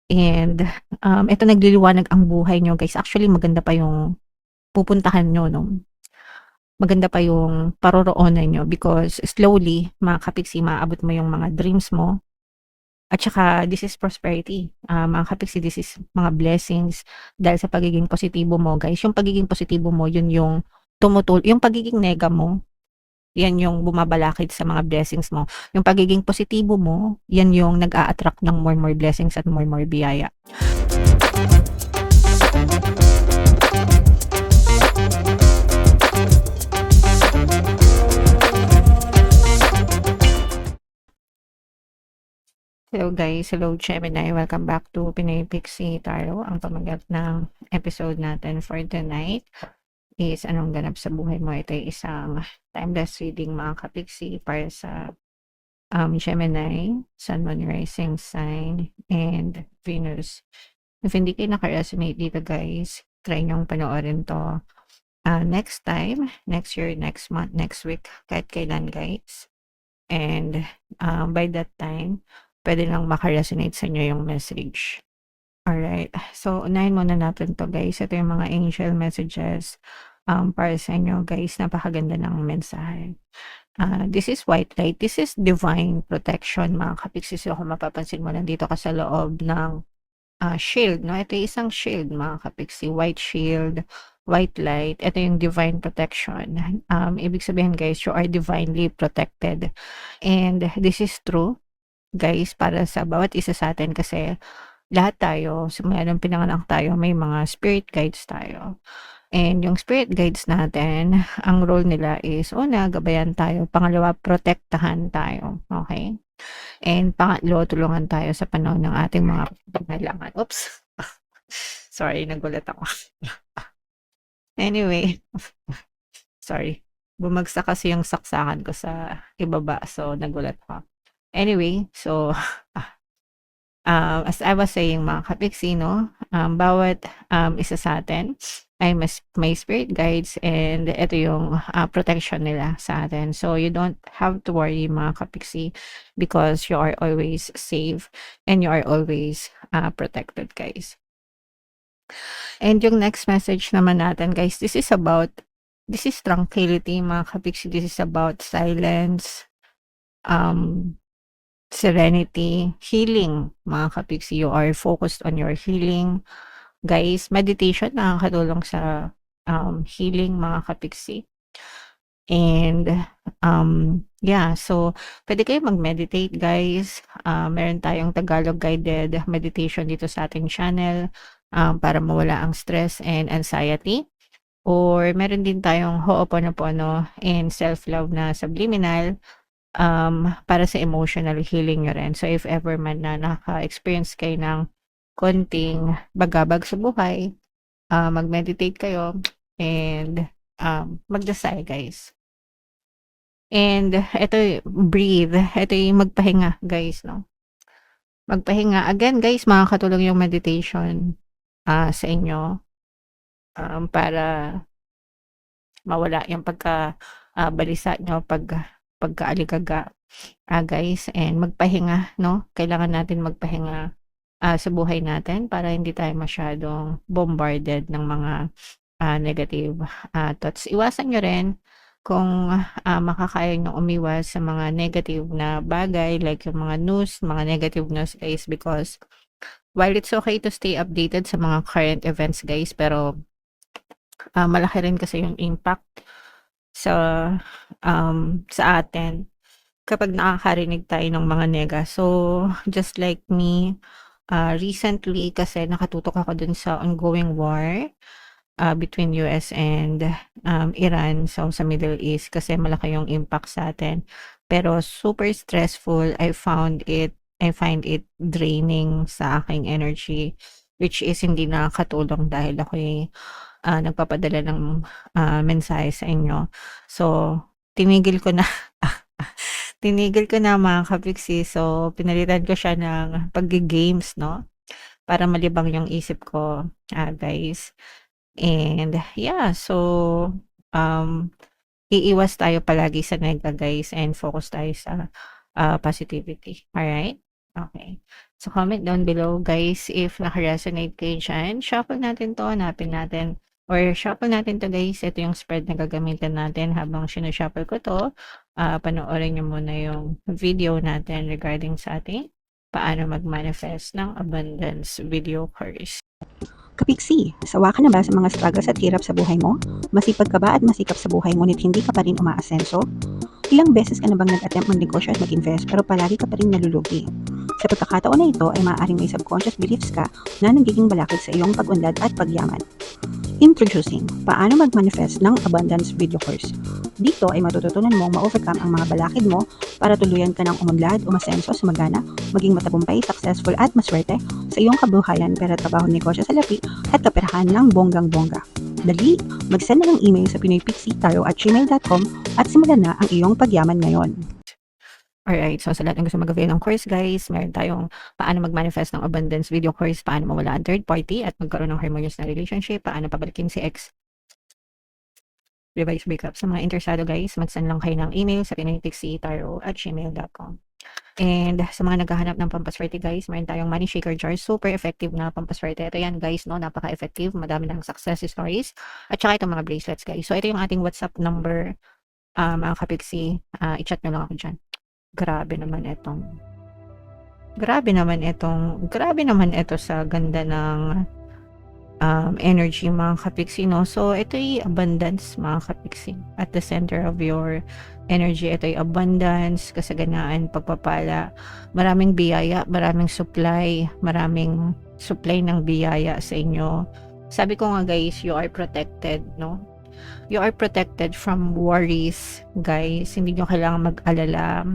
And, eto nagliliwanag ang buhay niyo guys. Actually maganda pa yung pupuntahan niyo 'no, maganda pa yung paroroonan niyo because slowly mga kapiksi maaabot mo yung mga dreams mo at saka this is prosperity. Mga kapiksi, this is mga blessings dahil sa pagiging positibo mo guys. Yung pagiging positibo mo yun yung yung pagiging nega mo, yan yung bumabalakid sa mga blessings mo. Yung pagiging positibo mo, yan yung nag-a-attract ng more blessings at more biyaya. Hello guys, hello Gemini, welcome back to Pinoy Pixie Tarot. Ang pamagat ng episode natin for tonight is anong ganap sa buhay mo. Ito ay isang timeless reading mga kapixie para sa Gemini, Sun, Moon, Rising Sign, and Venus. If hindi kayo naka-resonate dito guys, try nyong panoorin to next time, next year, next month, next week, kahit kailan guys. And by that time, pwede lang maka-resonate sa inyo yung message. Alright, so unahin muna natin to guys. Ito yung mga angel messages para sa inyo guys. Napakaganda ng mensahe. This is white light. This is divine protection mga kapiksis. So kung mapapansin mo, nandito ka sa loob ng shield, no? Ito yung isang shield mga kapiksi. White shield, white light. Ito yung divine protection. Ibig sabihin guys, you are divinely protected. And this is true guys para sa bawat isa sa atin kasi lahat tayo, simula nung pinanganak tayo, may mga spirit guides tayo. And yung spirit guides natin, ang role nila is, una, gabayan tayo. Pangalawa, protektahan tayo. Okay? And pangatlo, tulungan tayo sa panahon ng ating mga pangailangan. Oops! Sorry, nagulat ako. Anyway, sorry. Bumagsak kasi yung saksakan ko sa ibaba, so nagulat ako. Anyway, so as I was saying mga kapiksi, no, bawat isa sa atin ay may spirit guides and ito yung protection nila sa atin. So you don't have to worry mga kapiksi because you are always safe and you are always protected guys. And yung next message naman natin guys, this is tranquility mga kapiksi. This is about silence, serenity, healing mga kapiksi. You are focused on your healing. Guys, meditation nakakatulong sa healing mga kapiksi. And yeah, so pwede kayo mag-meditate guys. Meron tayong Tagalog guided meditation dito sa ating channel para mawala ang stress and anxiety. Or meron din tayong Ho'oponopono and self-love na subliminal para sa emotional healing nyo rin. So, if ever man na naka-experience kayo ng konting bagabag sa buhay, mag-meditate kayo and magdasal guys. And ito, breathe. Ito yung magpahinga guys, no? Magpahinga. Again guys, makakatulong yung meditation sa inyo para mawala yung balisa nyo, pagkaaligaga guys, and magpahinga, no? Kailangan natin magpahinga sa buhay natin para hindi tayo masyadong bombarded ng mga negative thoughts. Iwasan nyo rin kung makakaya nyo umiwas sa mga negative na bagay like yung mga news, mga negative news guys, because while it's okay to stay updated sa mga current events guys, pero malaki rin kasi yung impact sa atin kapag nakakarinig tayo ng mga nega. So, just like me, recently kasi nakatutok ako dun sa ongoing war between US and Iran, so sa Middle East, kasi malaki yung impact sa atin. Pero super stressful. I find it draining sa aking energy, which is hindi nakakatulong dahil ako'y nagpapadala ng mensahe sa inyo. So, tinigil ko na mga kapiksi. So, pinalitan ko siya ng pagge-games, no? Para malibang yung isip ko, guys. And yeah, so iiwas tayo palagi sa nega guys and focus tayo sa positivity. Alright? Okay. So, comment down below guys if naka-resonate kayo dyan. Shuffle natin 'to, hanapin natin or shuffle natin 'to guys. Ito yung spread na gagamitin natin habang sinu-shuffle ko 'to. Panoorin niyo muna yung video natin regarding sa ating paano mag-manifest ng abundance video course. Kapiksi, sawa ka na ba sa mga struggles at hirap sa buhay mo? Masipag ka ba at masikap sa buhay ngunit hindi ka pa rin umaasenso? Ilang beses ka na bang nag-attempt mag-negosyo at mag-invest pero palagi ka pa rin nalulugi? Sa pagkakataon na ito ay maaaring may subconscious beliefs ka na nagiging balakid sa iyong pag-unlad at pagyaman. Introducing, paano mag-manifest ng abundance video course. Dito ay matututunan mong ma-overcome ang mga balakid mo para tuluyan ka ng umunlad, umasenso, sumagana, maging matagumpay, successful at maswerte sa iyong kabuhayan, pera, trabaho, negosyo, salapi at kaperahan ng bonggang-bongga. Dali, mag-send na ng email sa pinoypixie@gmail.com at simulan na ang iyong pagyaman ngayon. Alright, so sa lahat ng gusto mag-avail ng course guys, meron tayong paano mag-manifest ng abundance video course, paano mawala ang third party at magkaroon ng harmonious na relationship, paano pabalikin si ex, revise breakup. Sa mga interesado guys, mag-send lang kayo ng email sa pinoypixie@gmail.com. And sa mga naghahanap ng pampaswerte guys, meron tayong money shaker jar, super effective na pampaswerte. Ito yan guys, no, napaka-effective, madami ng success stories. At saka itong mga bracelets guys. So ito yung ating WhatsApp number, mga kapiksi, i-chat nyo lang ako dyan. Grabe naman ito sa ganda ng energy mga kapiksi, no? So ito ay abundance mga kapiksi. At the center of your energy, ito ay abundance, kasaganaan, pagpapala, maraming biyaya, maraming supply ng biyaya sa inyo. Sabi ko nga guys, you are protected, no? You are protected from worries, guys. Hindi nyo kailangan mag-alala.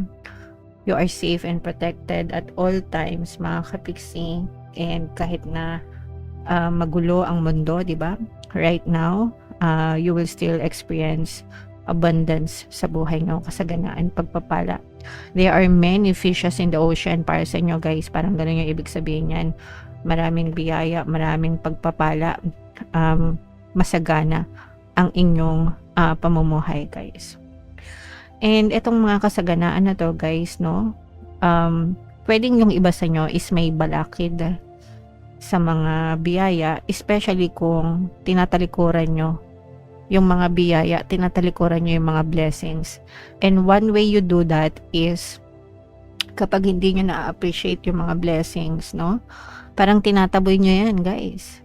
You are safe and protected at all times, mga kapiksi. And kahit na magulo ang mundo, di ba? Right now, you will still experience abundance sa buhay nyo, kasaganaan, pagpapala. There are many fishes in the ocean para sa inyo, guys. Parang ganun yung ibig sabihin yan. Maraming biyaya, maraming pagpapala, masagana ang inyong pamumuhay, guys. And itong mga kasaganaan na to guys, no, pwedeng yung iba sa inyo is may balakid sa mga biyaya, especially kung tinatalikuran nyo yung mga biyaya, tinatalikuran nyo yung mga blessings. And one way you do that is kapag hindi nyo na-appreciate yung mga blessings, no, parang tinataboy nyo yan guys.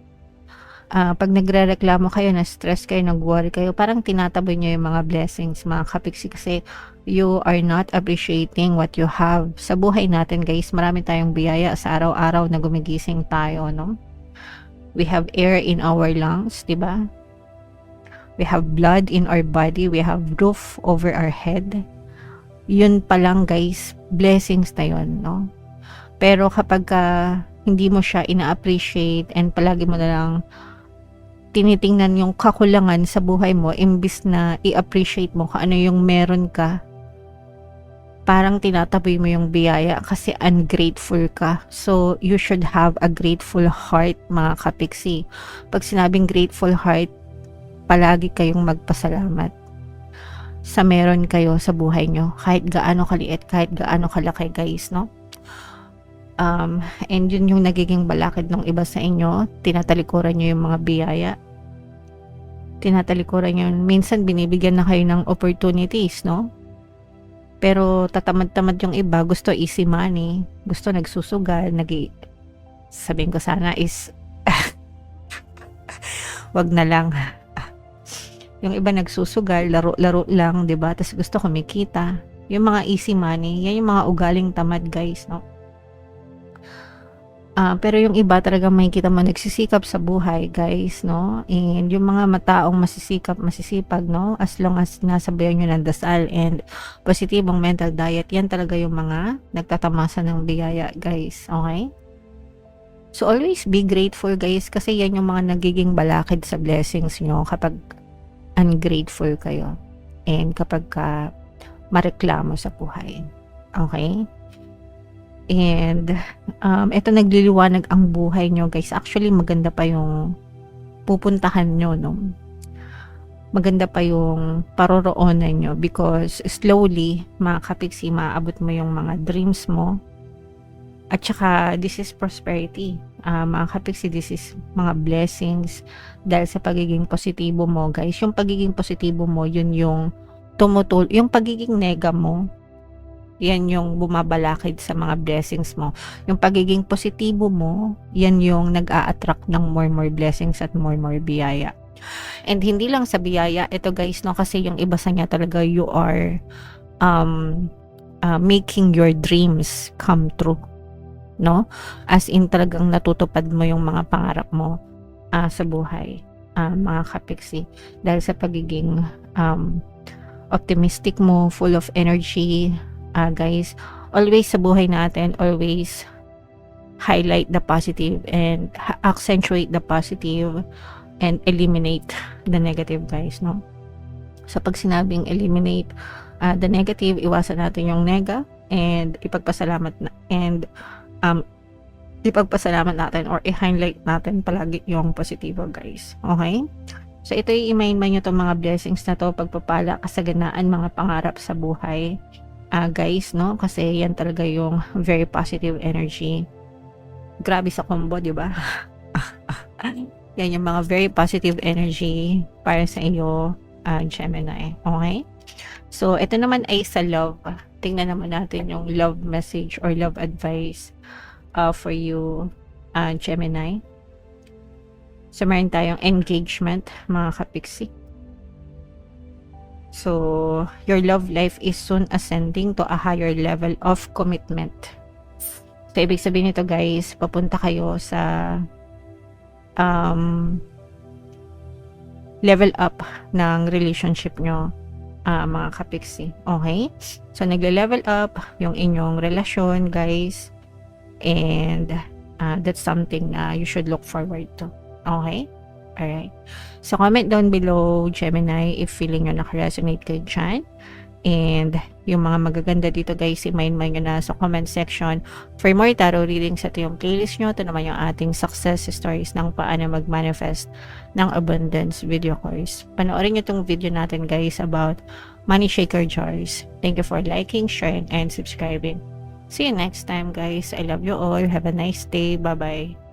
Pag nagrereklamo kayo, na-stress kayo, nag-worry kayo, parang tinataboy nyo yung mga blessings, mga kapiksi, kasi you are not appreciating what you have. Sa buhay natin, guys, marami tayong biyaya sa araw-araw na gumigising tayo, no? We have air in our lungs, di ba? We have blood in our body. We have roof over our head. Yun pa lang, guys, blessings na yun, no? Pero kapag hindi mo siya ina-appreciate and palagi mo na lang tinitingnan yung kakulangan sa buhay mo, imbis na i-appreciate mo kung ano yung meron ka, parang tinataboy mo yung biyaya kasi ungrateful ka. So, you should have a grateful heart, mga kapiksi. Pag sinabing grateful heart, palagi kayong magpasalamat sa meron kayo sa buhay nyo. Kahit gaano kaliit, kahit gaano kalaki, guys, no? And yun yung nagiging balakid ng iba sa inyo. Tinatalikuran nyo yung mga biyaya. Tinatalikuran nyo. Minsan binibigyan na kayo ng opportunities, no? Pero tatamad-tamad yung iba. Gusto easy money. Gusto nagsusugal. Sabihin ko sana is wag na lang. Yung iba nagsusugal, laro-laro lang, 'di ba? Tapos gusto kumikita. Yung mga easy money, yan yung mga ugaling tamad, guys, no? Pero yung iba talagang makikita mo nagsisikap sa buhay, guys, no? And yung mga mataong masisipag, no? As long as nasabayan nyo ng dasal and positibong mental diet, yan talaga yung mga nagtatamasa ng biyaya, guys. Okay? So, always be grateful, guys, kasi yan yung mga nagiging balakid sa blessings nyo kapag ungrateful kayo. And kapag mareklamo sa buhay. Okay? And ito nagliliwanag ang buhay nyo, guys. Actually, maganda pa yung pupuntahan nyo, no? Maganda pa yung paroroonan nyo because slowly, mga kapiksi, maaabot mo yung mga dreams mo. At saka, this is prosperity. Mga kapiksi, this is mga blessings dahil sa pagiging positibo mo, guys. Yung pagiging positibo mo, yun yung yung pagiging nega mo, yan yung bumabalakid sa mga blessings mo. Yung pagiging positibo mo, yan yung nag-a-attract ng more blessings at more biyaya. And hindi lang sa biyaya, ito guys, no, kasi yung iba sa niya talaga, you are making your dreams come true, no? As in talagang natutupad mo yung mga pangarap mo sa buhay, mga kapiksi, dahil sa pagiging optimistic mo, full of energy. Guys, always sa buhay natin, always highlight the positive and accentuate the positive and eliminate the negative, guys, no? So pag sinabing eliminate the negative, iwasan natin yung nega and ipagpasalamat natin or i-highlight natin palagi yung positibo, guys. Okay? So ito i-main-main nyo itong mga blessings na to, pagpapala, kasaganaan, mga pangarap sa buhay, guys, no? Kasi yan talaga yung very positive energy. Grabe sa combo, di ba? Yan yung mga very positive energy para sa iyo, Gemini. Okay? So, ito naman ay sa love. Tingnan naman natin yung love message or love advice for you, Gemini. So, meron tayong engagement, mga kapiksi. So, your love life is soon ascending to a higher level of commitment. So, ibig sabihin nito, guys, papunta kayo sa level up ng relationship nyo, mga kapiksi. Okay? So, nagle-level up yung inyong relasyon, guys. And that's something na you should look forward to. Okay? Alright. So, comment down below, Gemini, if feeling nyo nakaresonate kayo dyan. And yung mga magaganda dito, guys, i-mind nyo na sa comment section. For more tarot readings, ito yung playlist nyo. Ito naman yung ating success stories ng paano mag-manifest ng abundance video course. Panoorin nyo itong video natin, guys, about money shaker jars. Thank you for liking, sharing, and subscribing. See you next time, guys. I love you all. Have a nice day. Bye-bye.